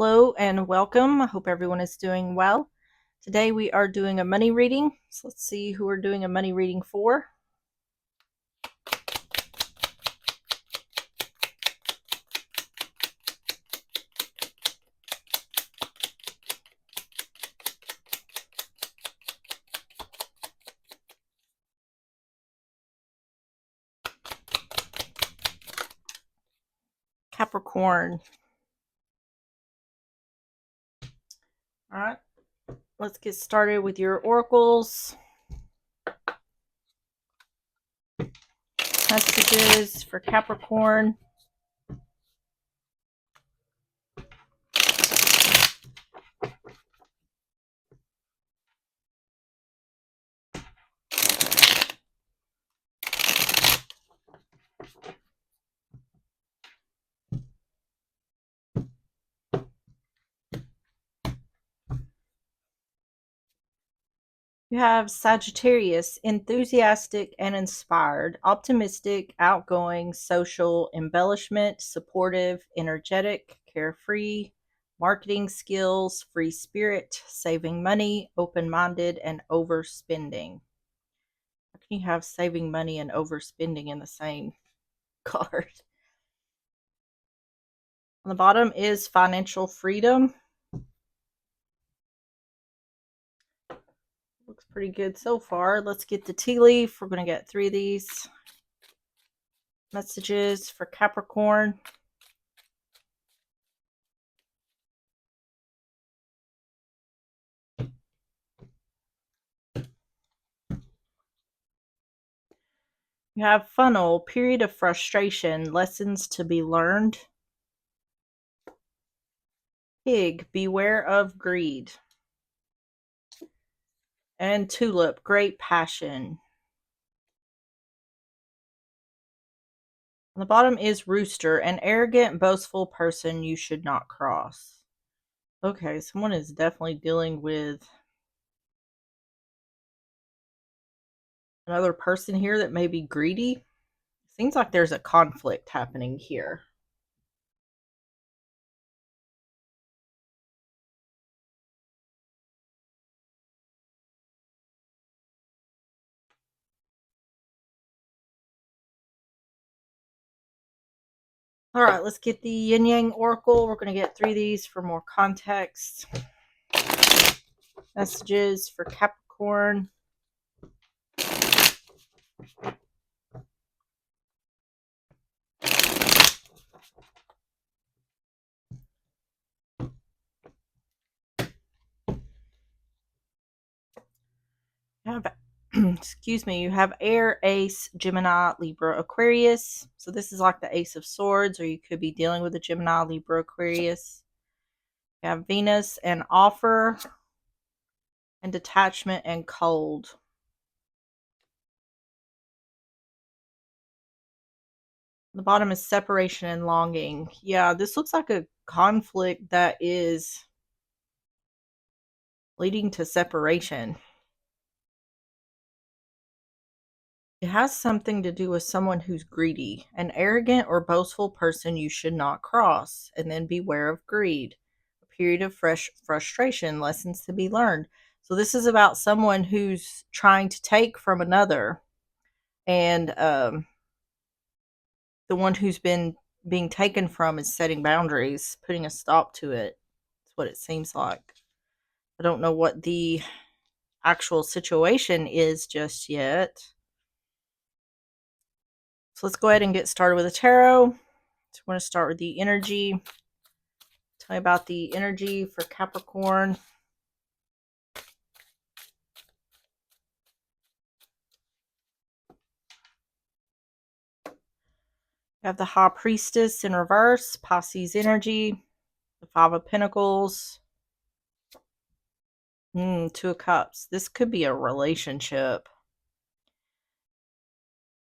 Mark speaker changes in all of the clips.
Speaker 1: Hello and welcome. I hope everyone is doing well. Today we are doing a money reading. So let's see who we're doing a money reading for. Capricorn. All right, let's get started with your oracles. Messages for Capricorn. You have Sagittarius, enthusiastic and inspired, optimistic, outgoing, social, embellishment, supportive, energetic, carefree, marketing skills, free spirit, saving money, open-minded, and overspending. How can you have saving money and overspending in the same card? On the bottom is financial freedom. Looks pretty good so far. Let's get the tea leaf. We're going to get 3 of these. Messages for Capricorn. You have funnel, period of frustration, lessons to be learned. Pig, beware of greed. And tulip, great passion. On the bottom is rooster, an arrogant, boastful person you should not cross. Okay, someone is definitely dealing with another person here that may be greedy. Seems like there's a conflict happening here. All right, let's get the Yin Yang Oracle. We're going to get 3 of these for more context. Messages for Capricorn. Have excuse me, you have air, ace, Gemini, Libra, Aquarius. So this is like the ace of swords, or you could be dealing with a Gemini, Libra, Aquarius. You have Venus and offer, and detachment and cold. The bottom is separation and longing. Yeah, this looks like a conflict that is leading to separation. It has something to do with someone who's greedy. An arrogant or boastful person you should not cross. And then beware of greed. A period of frustration, lessons to be learned. So this is about someone who's trying to take from another. And the one who's been being taken from is setting boundaries, putting a stop to it. That's what it seems like. I don't know what the actual situation is just yet. So let's go ahead and get started with the tarot. So we're going to start with the energy. Tell me about the energy for Capricorn. We have the High Priestess in reverse, Pisces energy, the Five of Pentacles, 2 of Cups. This could be a relationship.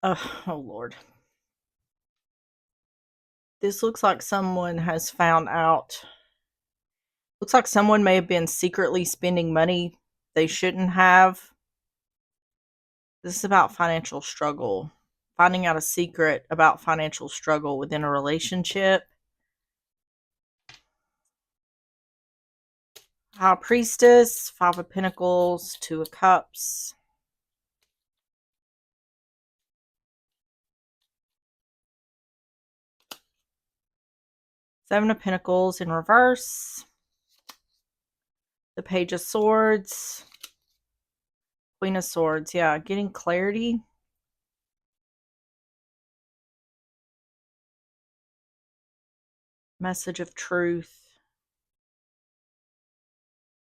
Speaker 1: Oh, Lord. This looks like someone has found out. Looks like someone may have been secretly spending money they shouldn't have. This is about financial struggle. Finding out a secret about financial struggle within a relationship. High Priestess, Five of Pentacles, Two of Cups. Seven of Pentacles in reverse. The Page of Swords. Queen of Swords. Yeah, getting clarity. Message of truth.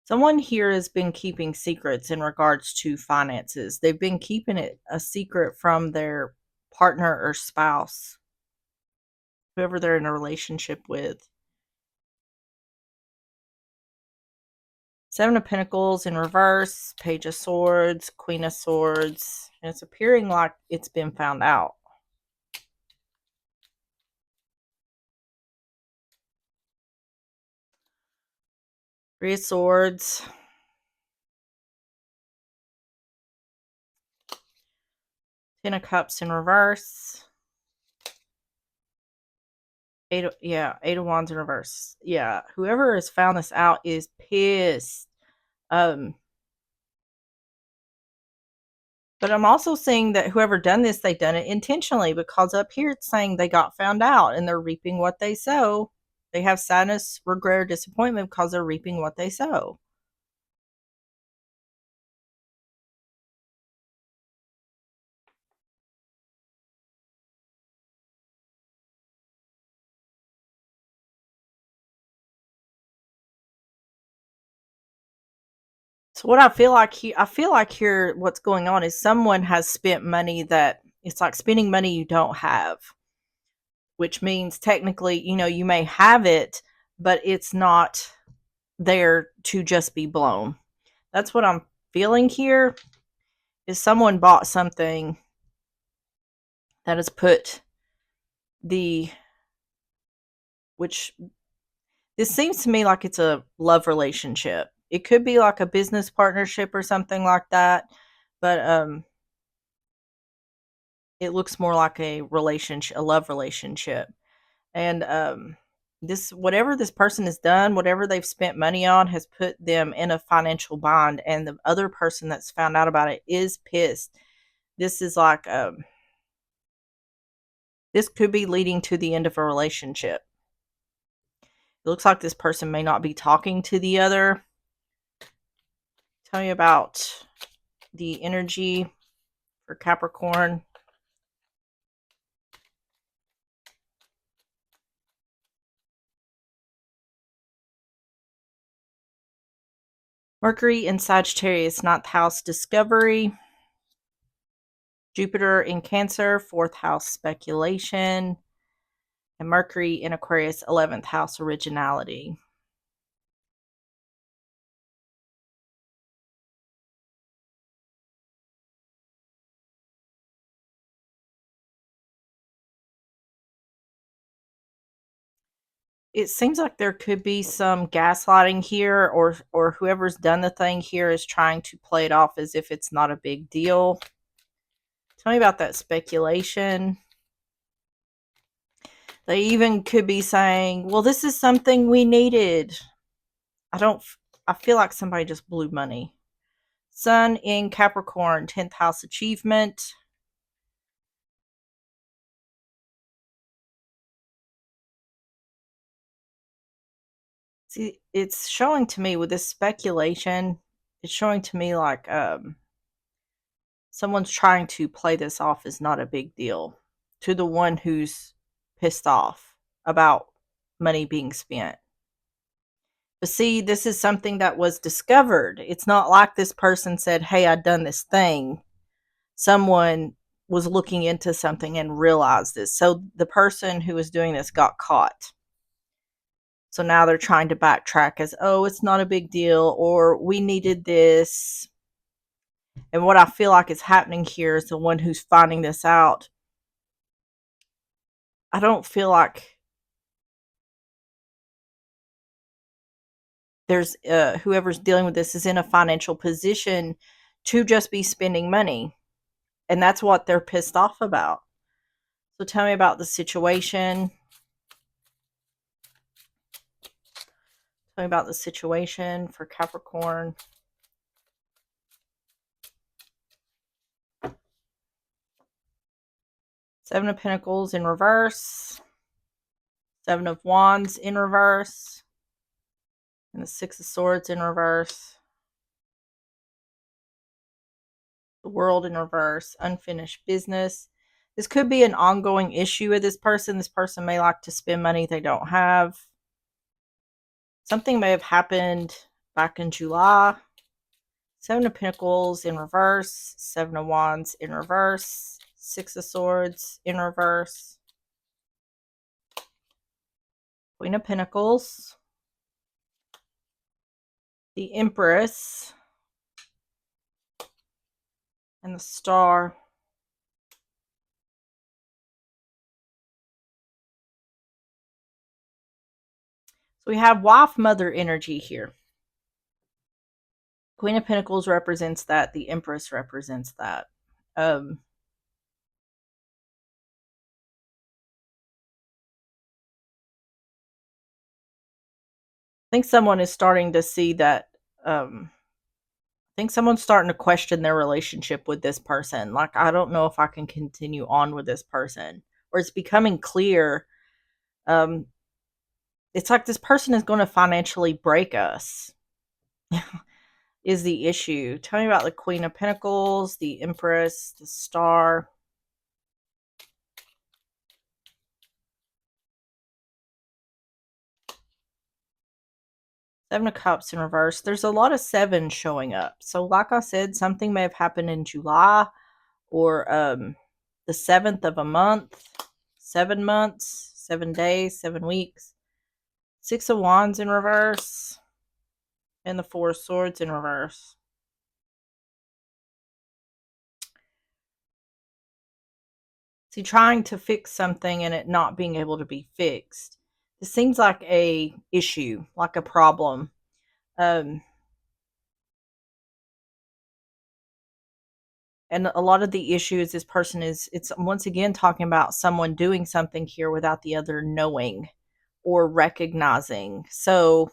Speaker 1: Someone here has been keeping secrets in regards to finances. They've been keeping it a secret from their partner or spouse, whoever they're in a relationship with. Seven of Pentacles in reverse, Page of Swords, Queen of Swords. And it's appearing like it's been found out. Three of Swords. Ten of Cups in reverse. Eight of Wands in reverse. Yeah, whoever has found this out is pissed. But I'm also seeing that whoever done this, they done it intentionally, because up here it's saying they got found out and they're reaping what they sow. They have sadness, regret, or disappointment because they're reaping what they sow. So what I feel like here what's going on is someone has spent money that it's like spending money you don't have, which means technically, you may have it, but it's not there to just be blown. That's what I'm feeling here, is someone bought something that has put which this seems to me like it's a love relationship. It could be like a business partnership or something like that, but it looks more like a love relationship. And this, whatever this person has done, whatever they've spent money on, has put them in a financial bind, and the other person that's found out about it is pissed. This is like this could be leading to the end of a relationship. It looks like this person may not be talking to the other. Tell me about the energy for Capricorn. Mercury in Sagittarius, 9th house, discovery. Jupiter in Cancer, 4th house, speculation. And Mercury in Aquarius, 11th house, originality. It seems like there could be some gaslighting here, or whoever's done the thing here is trying to play it off as if it's not a big deal. Tell me about that speculation. They even could be saying, well, this is something we needed. I feel like somebody just blew money. Sun in Capricorn, 10th house, achievement. See, it's showing to me with this speculation, it's showing to me like someone's trying to play this off as not a big deal to the one who's pissed off about money being spent. But see, this is something that was discovered. It's not like this person said, hey, I've done this thing. Someone was looking into something and realized this. So the person who was doing this got caught. So now they're trying to backtrack as, oh, it's not a big deal, or we needed this. And what I feel like is happening here is the one who's finding this out. I don't feel like there's whoever's dealing with this is in a financial position to just be spending money. And that's what they're pissed off about. So tell me about the situation. Tell me about the situation for Capricorn. Seven of Pentacles in reverse. Seven of Wands in reverse. And the Six of Swords in reverse. The World in reverse. Unfinished business. This could be an ongoing issue with this person. This person may like to spend money they don't have. Something may have happened back in July. Seven of Pentacles in reverse. Seven of Wands in reverse. Six of Swords in reverse. Queen of Pentacles. The Empress. And the Star. So we have wife mother energy here. Queen of Pentacles represents that. The Empress represents that. I think someone is starting to see that. I think someone's starting to question their relationship with this person. Like, I don't know if I can continue on with this person. Or it's becoming clear. It's like this person is going to financially break us. Is the issue. Tell me about the Queen of Pentacles, the Empress, the Star. Seven of Cups in reverse. There's a lot of sevens showing up. So like I said, something may have happened in July or the 7th of a month, 7 months, 7 days, 7 weeks. Six of Wands in reverse and the Four of Swords in reverse. See, trying to fix something and it not being able to be fixed. This seems like a issue, like a problem. And a lot of the issues this person is, it's once again talking about someone doing something here without the other knowing or recognizing. So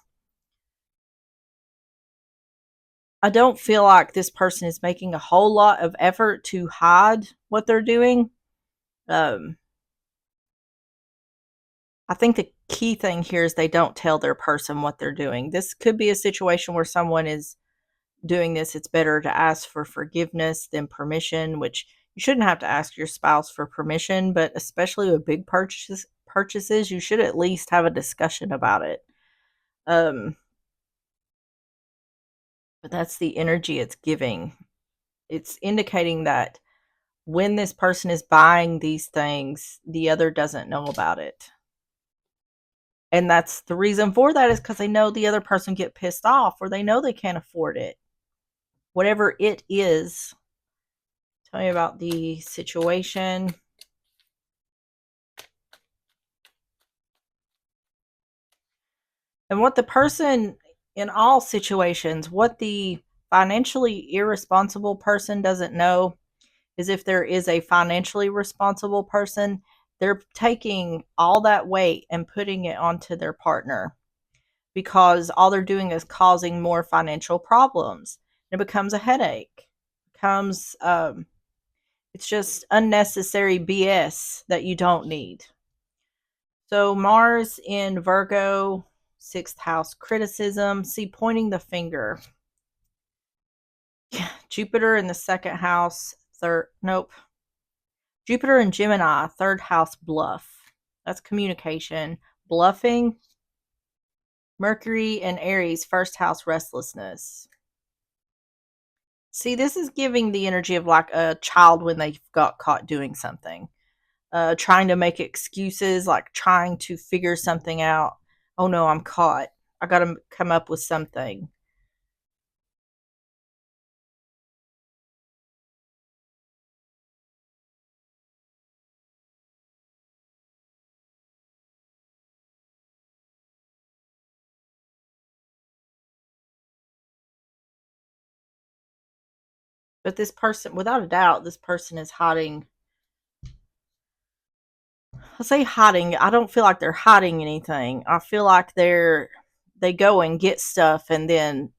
Speaker 1: I don't feel like this person is making a whole lot of effort to hide what they're doing. I think the key thing here is they don't tell their person what they're doing. This could be a situation where someone is doing this. It's better to ask for forgiveness than permission, which you shouldn't have to ask your spouse for permission, but especially with big purchases, you should at least have a discussion about it. But that's the energy it's giving. It's indicating that when this person is buying these things, the other doesn't know about it. And that's the reason for that is because they know the other person get pissed off or they know they can't afford it. Whatever it is. Tell me about the situation. And what the person, in all situations, what the financially irresponsible person doesn't know is if there is a financially responsible person, they're taking all that weight and putting it onto their partner because all they're doing is causing more financial problems. It becomes a headache. It becomes it's just unnecessary BS that you don't need. So Mars in Virgo, 6th house criticism. See, pointing the finger. Jupiter in the 2nd house, Jupiter in Gemini, 3rd house bluff. That's communication. Bluffing. Mercury in Aries, 1st house restlessness. See, this is giving the energy of like a child when they got caught doing something. Trying to make excuses, like trying to figure something out. Oh no, I'm caught. I got to come up with something. But this person, without a doubt, this person is hiding. I say hiding. I don't feel like they're hiding anything. I feel like they're they go and get stuff and then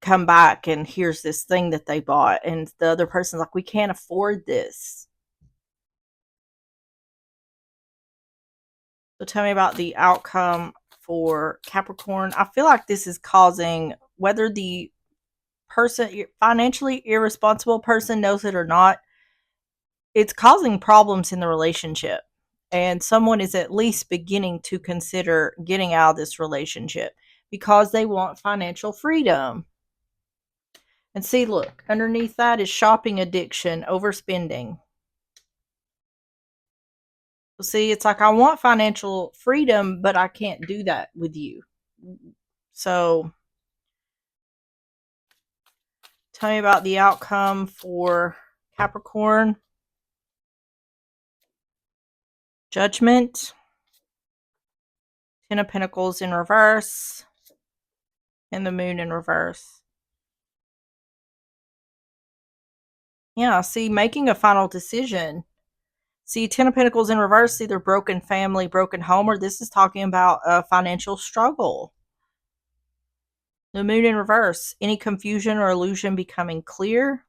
Speaker 1: come back and here's this thing that they bought, and the other person's like, we can't afford this. So tell me about the outcome for Capricorn. I feel like this is causing, whether the financially irresponsible person knows it or not, it's causing problems in the relationship. And someone is at least beginning to consider getting out of this relationship because they want financial freedom. And see, look, underneath that is shopping addiction, overspending. See, it's like, I want financial freedom, but I can't do that with you. So, tell me about the outcome for Capricorn. Judgment. Ten of Pentacles in reverse. And the Moon in reverse. Yeah, see, making a final decision. See, Ten of Pentacles in reverse, either broken family, broken home, or this is talking about a financial struggle. The Moon in reverse, any confusion or illusion becoming clear.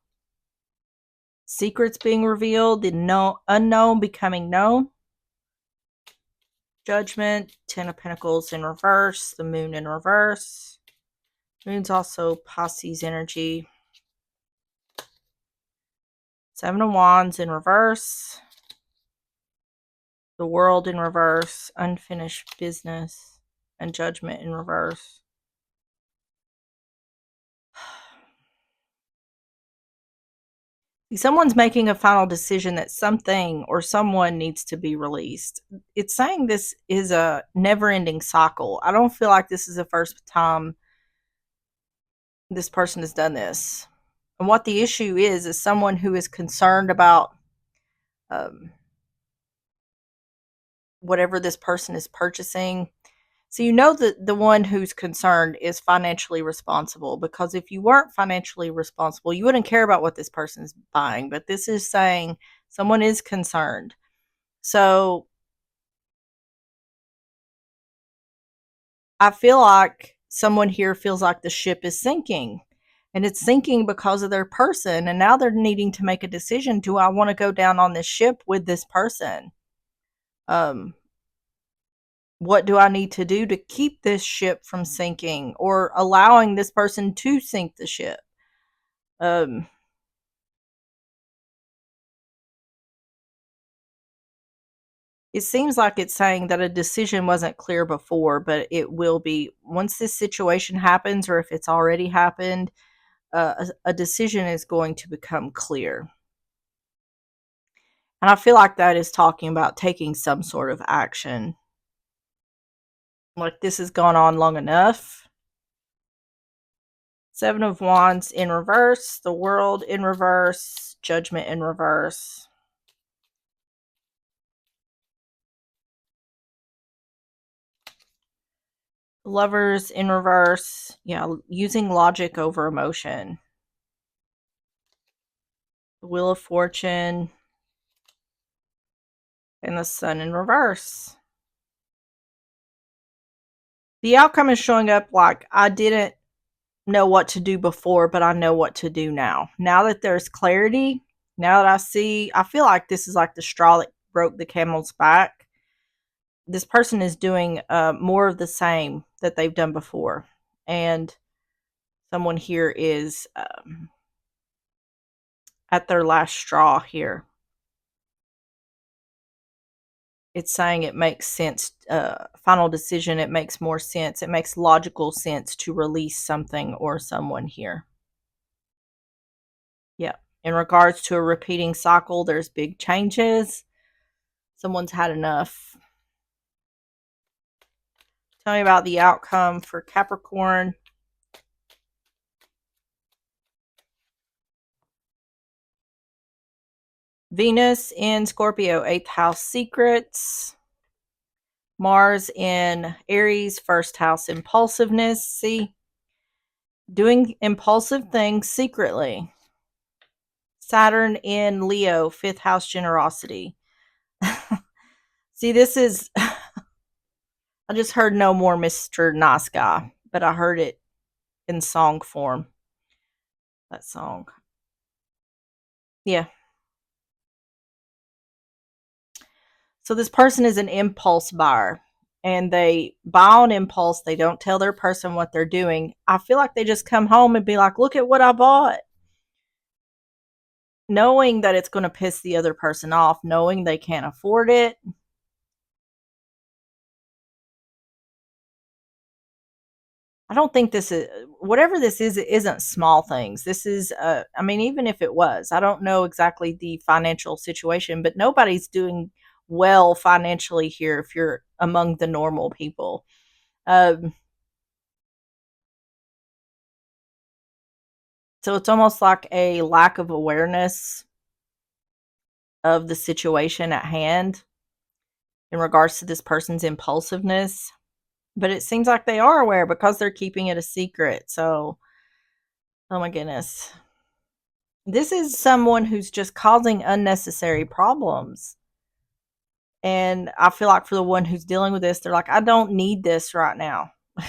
Speaker 1: Secrets being revealed, the unknown becoming known. Judgment, Ten of Pentacles in reverse, the Moon in reverse. Moon's also Pisces energy. Seven of Wands in reverse. The World in reverse, unfinished business, and Judgment in reverse. Someone's making a final decision that something or someone needs to be released. It's saying this is a never-ending cycle. I don't feel like this is the first time this person has done this. And what the issue is someone who is concerned about whatever this person is purchasing. So you know that the one who's concerned is financially responsible, because if you weren't financially responsible, you wouldn't care about what this person's buying. But this is saying someone is concerned. So I feel like someone here feels like the ship is sinking, and it's sinking because of their person. And now they're needing to make a decision. Do I want to go down on this ship with this person? What do I need to do to keep this ship from sinking, or allowing this person to sink the ship? It seems like it's saying that a decision wasn't clear before, but it will be once this situation happens, or if it's already happened. A decision is going to become clear. And I feel like that is talking about taking some sort of action. Like, this has gone on long enough. Seven of Wands in reverse, the World in reverse, Judgment in reverse. Lovers in reverse. Yeah, using logic over emotion. The Wheel of Fortune. And the Sun in reverse. The outcome is showing up like, I didn't know what to do before, but I know what to do now. Now that there's clarity, now that I feel like this is like the straw that broke the camel's back. This person is doing more of the same that they've done before. And someone here is at their last straw here. It's saying it makes sense. Final decision, it makes more sense. It makes logical sense to release something or someone here. Yeah. In regards to a repeating cycle, there's big changes. Someone's had enough. Tell me about the outcome for Capricorn. Venus in Scorpio, 8th house, secrets. Mars in Aries, 1st house, impulsiveness. See, doing impulsive things secretly. Saturn in Leo, 5th house, generosity. See, this is I just heard No More Mr. Nice Guy, but I heard it in song form. That song. Yeah. So this person is an impulse buyer and they buy on impulse. They don't tell their person what they're doing. I feel like they just come home and be like, look at what I bought. Knowing that it's going to piss the other person off, knowing they can't afford it. I don't think this is whatever this is. It isn't small things. This is, I mean, even if it was, I don't know exactly the financial situation, but nobody's doing well financially here if you're among the normal people. Um, so it's almost like a lack of awareness of the situation at hand in regards to this person's impulsiveness. But it seems like they are aware because they're keeping it a secret. So, oh my goodness. This is someone who's just causing unnecessary problems. And I feel like for the one who's dealing with this, they're like, I don't need this right now. I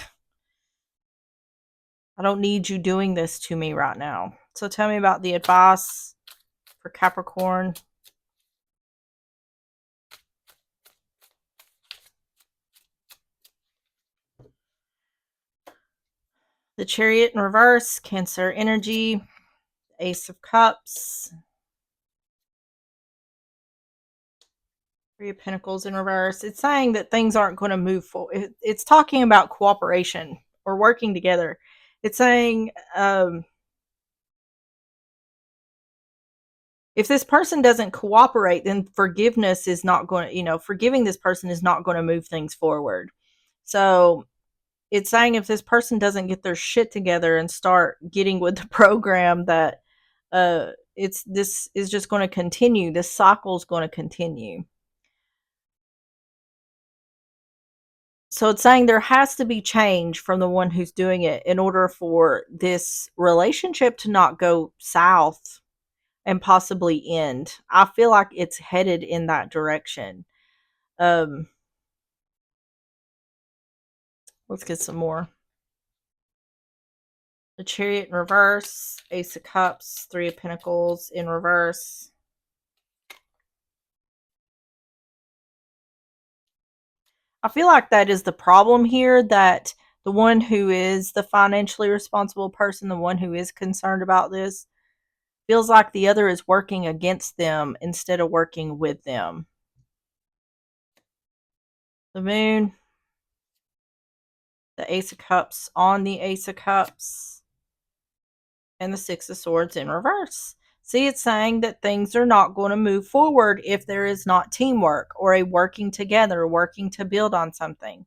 Speaker 1: don't need you doing this to me right now. So tell me about the advice for Capricorn. The Chariot in reverse, Cancer energy, Ace of Cups, Three of Pentacles in reverse. It's saying that things aren't going to move forward. It's talking about cooperation or working together. It's saying if this person doesn't cooperate, then forgiveness is not going to, forgiving this person is not going to move things forward. So it's saying if this person doesn't get their shit together and start getting with the program, that this is just going to continue. This cycle is going to continue. So it's saying there has to be change from the one who's doing it in order for this relationship to not go south and possibly end. I feel like it's headed in that direction. Um, let's get some more. The Chariot in reverse, Ace of Cups, Three of Pentacles in reverse. I feel like that is the problem here, that the one who is the financially responsible person, the one who is concerned about this, feels like the other is working against them instead of working with them. The Moon, the Ace of Cups on the Ace of Cups, and the Six of Swords in reverse. See, it's saying that things are not going to move forward if there is not teamwork or a working together, working to build on something.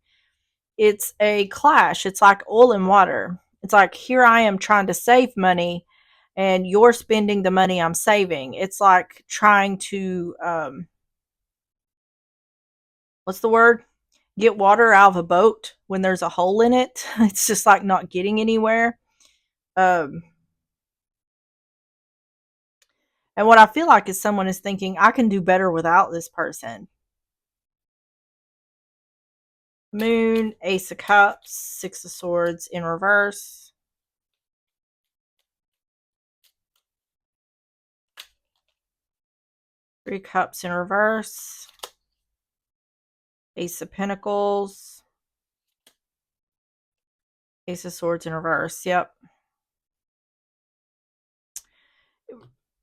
Speaker 1: It's a clash. It's like oil and water. It's like, here I am trying to save money and you're spending the money I'm saving. It's like trying to, what's the word? Get water out of a boat when there's a hole in it. It's just like not getting anywhere. Um, and what I feel like is someone is thinking, I can do better without this person. Moon, Ace of Cups, Six of Swords in reverse. Three Cups in reverse. Ace of Pentacles. Ace of Swords in reverse. Yep.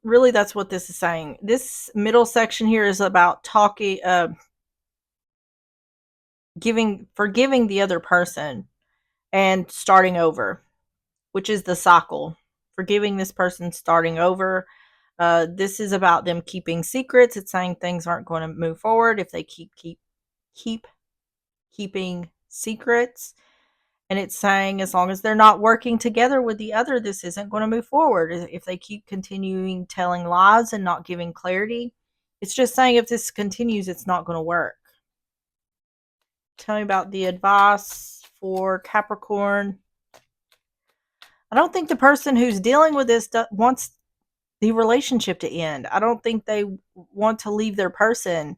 Speaker 1: Really, that's what this is saying. This middle section here is about talking, forgiving the other person and starting over, which is the cycle. Forgiving this person, starting over. This is about them keeping secrets. It's saying things aren't going to move forward if they keep keeping secrets. And it's saying as long as they're not working together with the other, this isn't going to move forward. If they keep continuing telling lies and not giving clarity, it's just saying if this continues, it's not going to work. Tell me about the advice for Capricorn. I don't think the person who's dealing with this wants the relationship to end. I don't think they want to leave their person.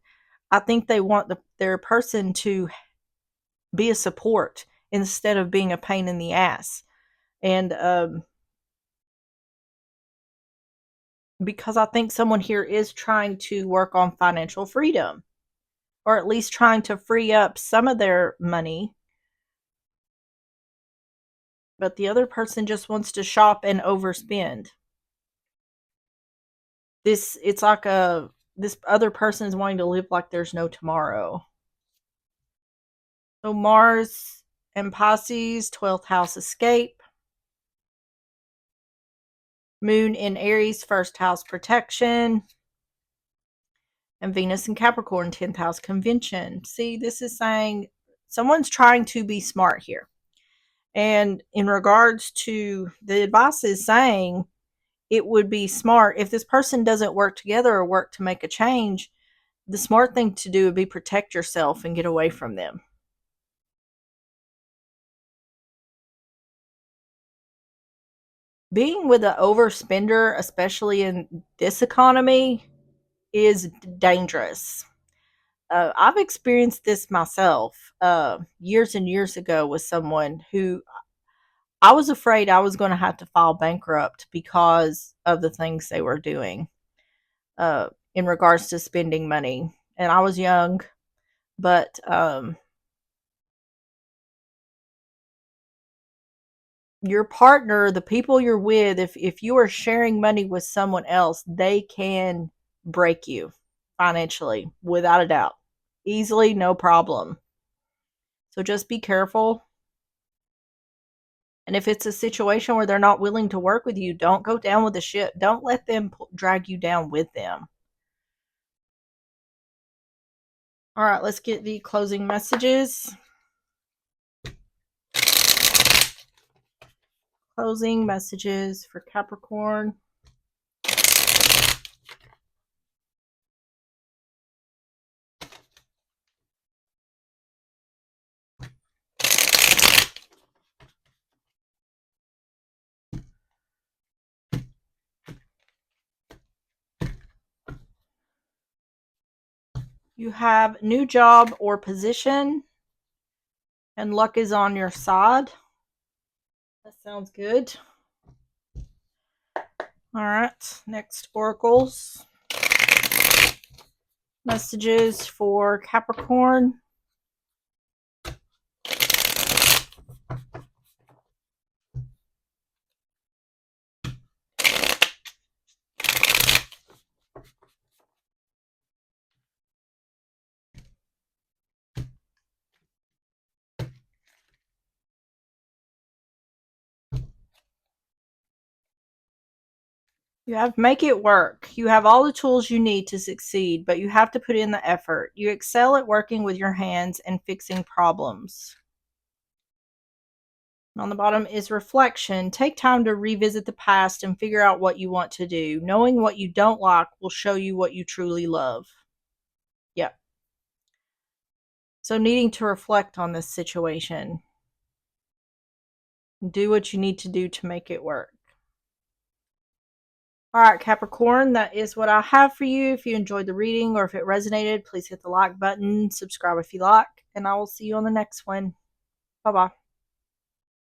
Speaker 1: I think they want their person to Be a support instead of being a pain in the ass. And because I think someone here is trying to work on financial freedom, or at least trying to free up some of their money, but the other person just wants to shop and overspend. It's like this other person is wanting to live like there's no tomorrow. So Mars and Pisces, 12th house escape. Moon in Aries, first house protection. And Venus in Capricorn, 10th house convention. See, this is saying someone's trying to be smart here. And in regards to the advice is saying it would be smart if this person doesn't work together or work to make a change. The smart thing to do would be protect yourself and get away from them. Being with an overspender, especially in this economy, is dangerous. I've experienced this myself years and years ago with someone who I was afraid I was going to have to file bankrupt because of the things they were doing in regards to spending money. And I was young, but your partner, the people you're with, if you are sharing money with someone else, they can break you financially without a doubt. Easily, no problem. So just be careful. And if it's a situation where they're not willing to work with you, don't go down with the ship. Don't let them drag you down with them. All right, let's get the closing messages. Closing messages for Capricorn. You have new job or position, and luck is on your side. That sounds good. All right, next oracles. Messages for Capricorn. You have make it work. You have all the tools you need to succeed, but you have to put in the effort. You excel at working with your hands and fixing problems. On the bottom is reflection. Take time to revisit the past and figure out what you want to do. Knowing what you don't like will show you what you truly love. Yep. So needing to reflect on this situation. Do what you need to do to make it work. All right, Capricorn, that is what I have for you. If you enjoyed the reading or if it resonated, please hit the like button, subscribe if you like, and I will see you on the next one. Bye-bye.